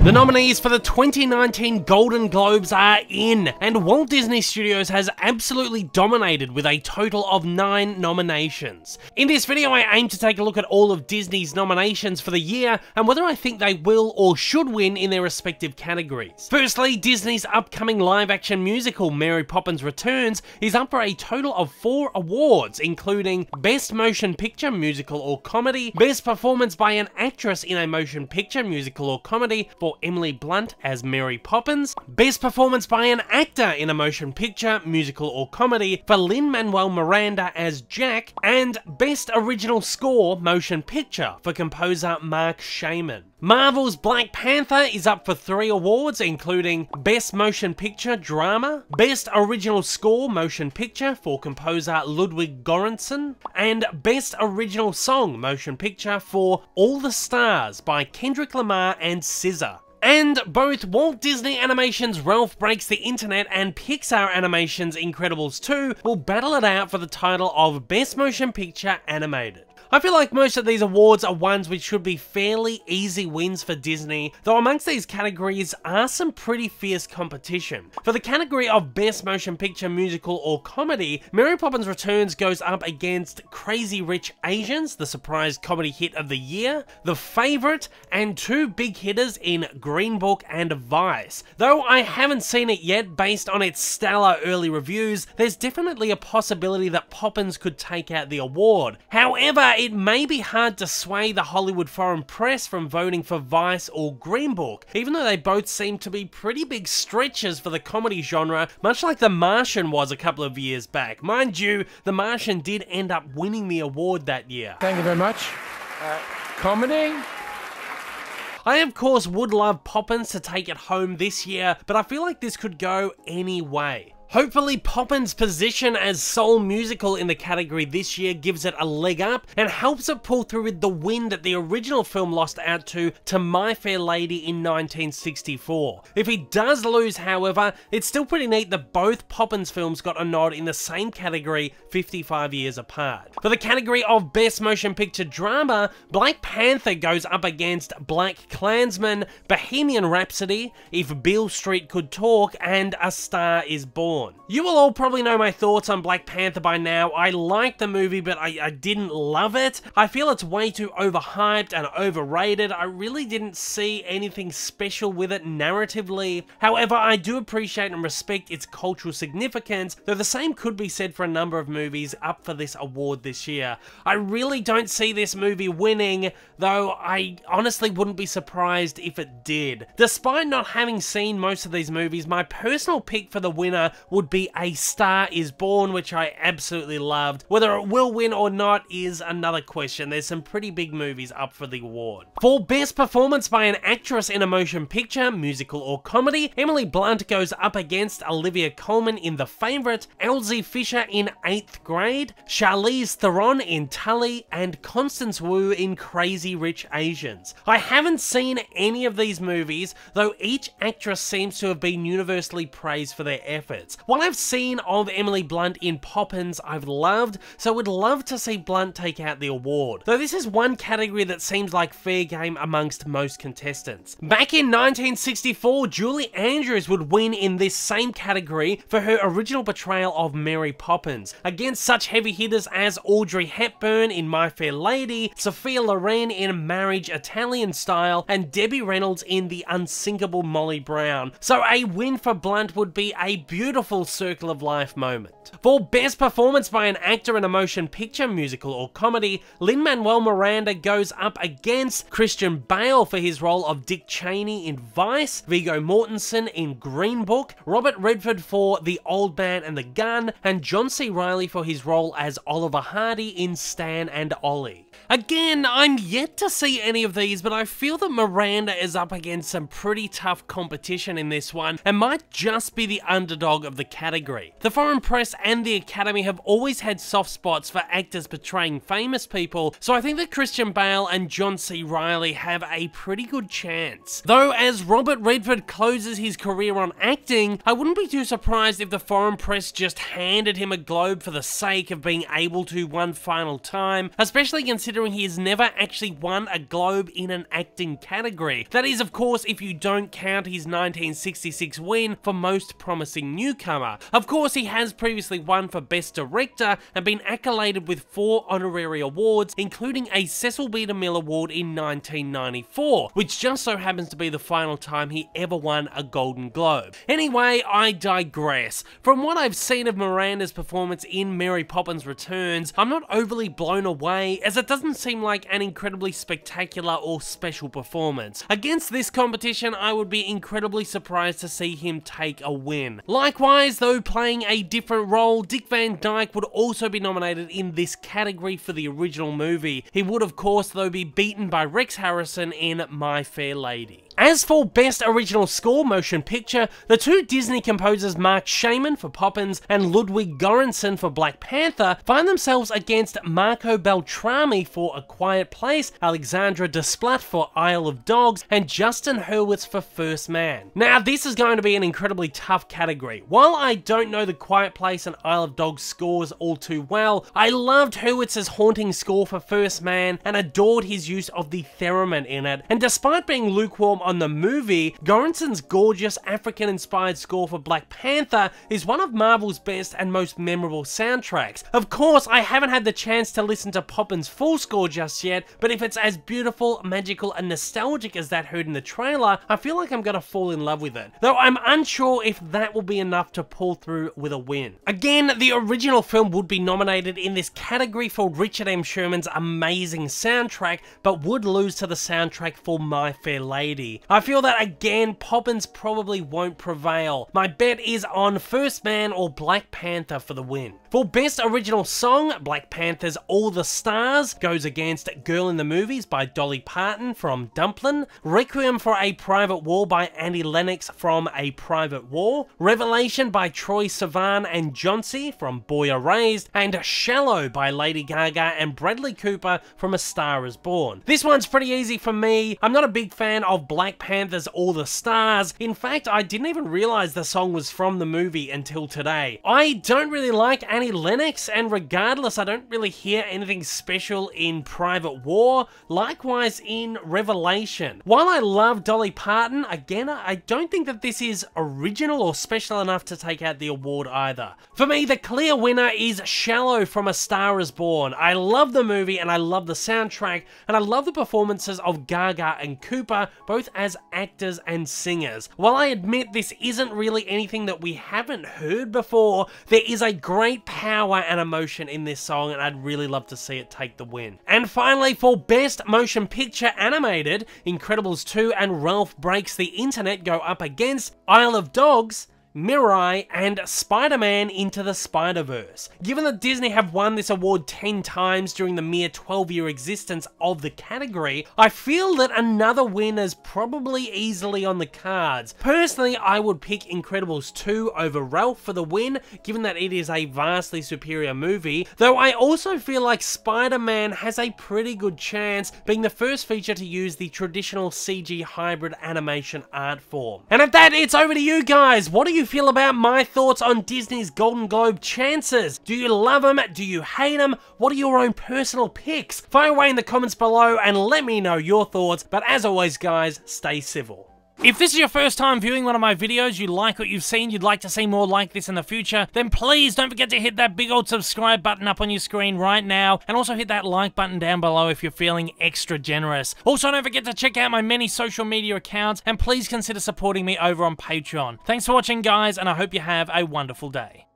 The nominees for the 2019 Golden Globes are in, and Walt Disney Studios has absolutely dominated with a total of 9 nominations. In this video, I aim to take a look at all of Disney's nominations for the year and whether I think they will or should win in their respective categories. Firstly, Disney's upcoming live-action musical Mary Poppins Returns is up for a total of 4 awards, including Best Motion Picture, Musical or Comedy, Best Performance by an Actress in a Motion Picture, Musical or Comedy for Emily Blunt as Mary Poppins, Best Performance by an Actor in a Motion Picture, Musical or Comedy for Lin-Manuel Miranda as Jack, and Best Original Score Motion Picture for composer Mark Shaman. Marvel's Black Panther is up for 3 awards, including Best Motion Picture Drama, Best Original Score Motion Picture for composer Ludwig Göransson, and Best Original Song Motion Picture for All the Stars by Kendrick Lamar and SZA. And both Walt Disney Animation's Ralph Breaks the Internet and Pixar Animation's Incredibles 2 will battle it out for the title of Best Motion Picture Animated. I feel like most of these awards are ones which should be fairly easy wins for Disney, though amongst these categories are some pretty fierce competition. For the category of Best Motion Picture, Musical or Comedy, Mary Poppins Returns goes up against Crazy Rich Asians, the surprise comedy hit of the year, The Favourite, and 2 big hitters in Green Book and Vice. Though I haven't seen it yet, based on its stellar early reviews, there's definitely a possibility that Poppins could take out the award. However, it may be hard to sway the Hollywood foreign press from voting for Vice or Green Book, even though they both seem to be pretty big stretches for the comedy genre, much like The Martian was a couple of years back. Mind you, The Martian did end up winning the award that year. Thank you very much. Comedy? I of course would love Poppins to take it home this year, but I feel like this could go any way. Hopefully Poppins' position as sole musical in the category this year gives it a leg up and helps it pull through with the win that the original film lost out to My Fair Lady in 1964. If he does lose, however, it's still pretty neat that both Poppins films got a nod in the same category 55 years apart. For the category of Best Motion Picture Drama, Black Panther goes up against Black Klansman, Bohemian Rhapsody, If Beale Street Could Talk, and A Star Is Born. You will all probably know my thoughts on Black Panther by now. I liked the movie, but I didn't love it. I feel it's way too overhyped and overrated. I really didn't see anything special with it narratively. However, I do appreciate and respect its cultural significance, though the same could be said for a number of movies up for this award this year. I really don't see this movie winning, though I honestly wouldn't be surprised if it did. Despite not having seen most of these movies, my personal pick for the winner would be A Star Is Born, which I absolutely loved. Whether it will win or not is another question. There's some pretty big movies up for the award. For Best Performance by an Actress in a Motion Picture, Musical or Comedy, Emily Blunt goes up against Olivia Colman in The Favourite, Elsie Fisher in 8th Grade, Charlize Theron in Tully, and Constance Wu in Crazy Rich Asians. I haven't seen any of these movies, though each actress seems to have been universally praised for their efforts. What I've seen of Emily Blunt in Poppins I've loved, so would love to see Blunt take out the award. Though this is one category that seems like fair game amongst most contestants. Back in 1964, Julie Andrews would win in this same category for her original portrayal of Mary Poppins, against such heavy hitters as Audrey Hepburn in My Fair Lady, Sophia Loren in Marriage Italian Style, and Debbie Reynolds in The Unsinkable Molly Brown. So a win for Blunt would be a beautiful circle of life moment. For Best Performance by an Actor in a Motion Picture, Musical or Comedy, Lin-Manuel Miranda goes up against Christian Bale for his role of Dick Cheney in Vice, Viggo Mortensen in Green Book, Robert Redford for The Old Man and the Gun, and John C. Reilly for his role as Oliver Hardy in Stan and Ollie. Again, I'm yet to see any of these, but I feel that Miranda is up against some pretty tough competition in this one, and might just be the underdog of the category. The foreign press and the Academy have always had soft spots for actors portraying famous people, so I think that Christian Bale and John C. Reilly have a pretty good chance. Though, as Robert Redford closes his career on acting, I wouldn't be too surprised if the foreign press just handed him a Globe for the sake of being able to one final time, especially considering considering he has never actually won a Globe in an acting category. That is, of course, if you don't count his 1966 win for Most Promising Newcomer. Of course, he has previously won for Best Director and been accoladed with 4 honorary awards, including a Cecil B. DeMille Award in 1994, which just so happens to be the final time he ever won a Golden Globe. Anyway, I digress. From what I've seen of Miranda's performance in Mary Poppins Returns, I'm not overly blown away, as it doesn't seem like an incredibly spectacular or special performance. Against this competition, I would be incredibly surprised to see him take a win. Likewise, though playing a different role, Dick Van Dyke would also be nominated in this category for the original movie. He would, of course, though, be beaten by Rex Harrison in My Fair Lady. As for Best Original Score Motion Picture, the two Disney composers Mark Shaman for Poppins and Ludwig Göransson for Black Panther find themselves against Marco Beltrami for A Quiet Place, Alexandra Desplat for Isle of Dogs, and Justin Hurwitz for First Man. Now, this is going to be an incredibly tough category. While I don't know the Quiet Place and Isle of Dogs scores all too well, I loved Hurwitz's haunting score for First Man and adored his use of the theremin in it, and despite being lukewarm on the movie, Göransson's gorgeous African-inspired score for Black Panther is one of Marvel's best and most memorable soundtracks. Of course, I haven't had the chance to listen to Poppins' full score just yet, but if it's as beautiful, magical, and nostalgic as that heard in the trailer, I feel like I'm gonna fall in love with it. Though I'm unsure if that will be enough to pull through with a win. Again, the original film would be nominated in this category for Richard M. Sherman's amazing soundtrack, but would lose to the soundtrack for My Fair Lady. I feel that, again, Poppins probably won't prevail. My bet is on First Man or Black Panther for the win. For Best Original Song, Black Panther's All the Stars goes against Girl in the Movies by Dolly Parton from Dumplin', Requiem for a Private War by Annie Lennox from A Private War, Revelation by Troye Sivan and Johnsy from Boy Erased, and Shallow by Lady Gaga and Bradley Cooper from A Star Is Born. This one's pretty easy for me. I'm not a big fan of Black Panther's All the Stars. In fact, I didn't even realize the song was from the movie until today. I don't really like Annie Lennox, and regardless, I don't really hear anything special in Private War. Likewise in Revelation. While I love Dolly Parton, again, I don't think that this is original or special enough to take out the award either. For me, the clear winner is Shallow from A Star Is Born. I love the movie and I love the soundtrack, and I love the performances of Gaga and Cooper, both as actors and singers. While I admit this isn't really anything that we haven't heard before, there is a great power and emotion in this song, and I'd really love to see it take the win. And finally, for Best Motion Picture Animated, Incredibles 2 and Ralph Breaks the Internet go up against Isle of Dogs, Mirai, and Spider-Man Into the Spider-Verse. Given that Disney have won this award 10 times during the mere 12-year existence of the category, I feel that another win is probably easily on the cards. Personally, I would pick Incredibles 2 over Ralph for the win, given that it is a vastly superior movie, though I also feel like Spider-Man has a pretty good chance, being the first feature to use the traditional CG hybrid animation art form. And at that, it's over to you guys. What do you feel about my thoughts on Disney's Golden Globe chances? Do you love them? Do you hate them? What are your own personal picks? Fire away in the comments below and let me know your thoughts. But as always, guys, stay civil. If this is your first time viewing one of my videos, you like what you've seen, you'd like to see more like this in the future, then please don't forget to hit that big old subscribe button up on your screen right now, and also hit that like button down below if you're feeling extra generous. Also, don't forget to check out my many social media accounts, and please consider supporting me over on Patreon. Thanks for watching, guys, and I hope you have a wonderful day.